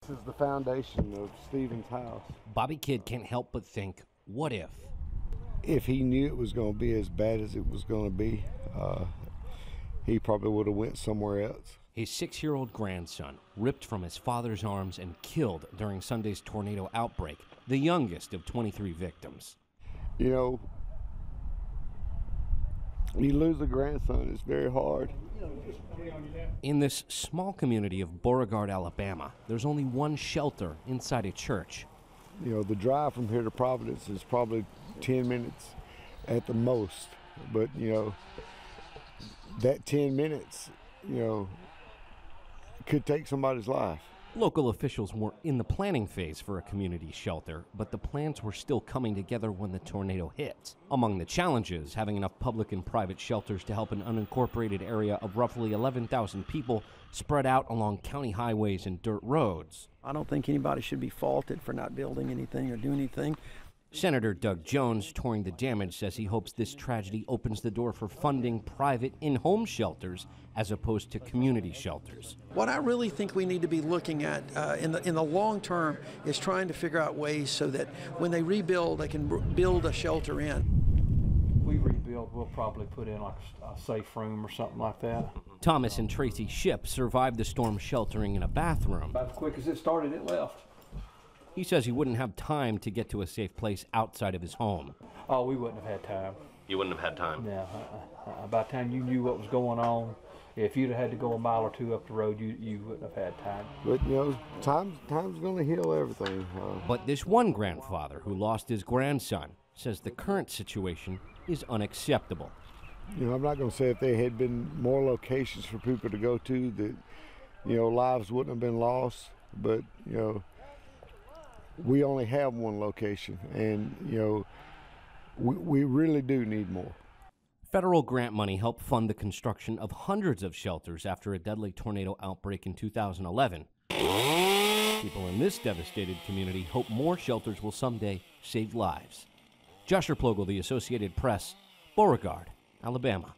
This is the foundation of Stephen's house. Bobby Kidd can't help but think, what if? If he knew it was going to be as bad as it was going to be, he probably would have went somewhere else. His 6-year-old grandson, ripped from his father's arms and killed during Sunday's tornado outbreak, the youngest of 23 victims. You know, you lose a grandson, it's very hard. In this small community of Beauregard, Alabama, there's only one shelter inside a church. You know, the drive from here to Providence is probably 10 minutes at the most. But, you know, that 10 minutes, you know, could take somebody's life. Local officials were in the planning phase for a community shelter, but the plans were still coming together when the tornado hit. Among the challenges, having enough public and private shelters to help an unincorporated area of roughly 11,000 people spread out along county highways and dirt roads. I don't think anybody should be faulted for not building anything or doing anything. Senator Doug Jones, touring the damage, says he hopes this tragedy opens the door for funding private in-home shelters as opposed to community shelters. What I really think we need to be looking at in the long term is trying to figure out ways so that when they rebuild, they can build a shelter in. We rebuild, we'll probably put in like a safe room or something like that. Thomas and Tracy Shipp survived the storm sheltering in a bathroom. About as quick as it started, it left. He says he wouldn't have time to get to a safe place outside of his home. Oh, we wouldn't have had time. You wouldn't have had time? No. By the time you knew what was going on, if you'd have had to go a mile or two up the road, you wouldn't have had time. But, you know, time's going to heal everything. But this one grandfather who lost his grandson says the current situation is unacceptable. You know, I'm not going to say if there had been more locations for people to go to that, you know, lives wouldn't have been lost. But, you know, we only have one location, and, you know, we really do need more. Federal grant money helped fund the construction of hundreds of shelters after a deadly tornado outbreak in 2011. People in this devastated community hope more shelters will someday save lives. Joshua Plogel, The Associated Press, Beauregard, Alabama.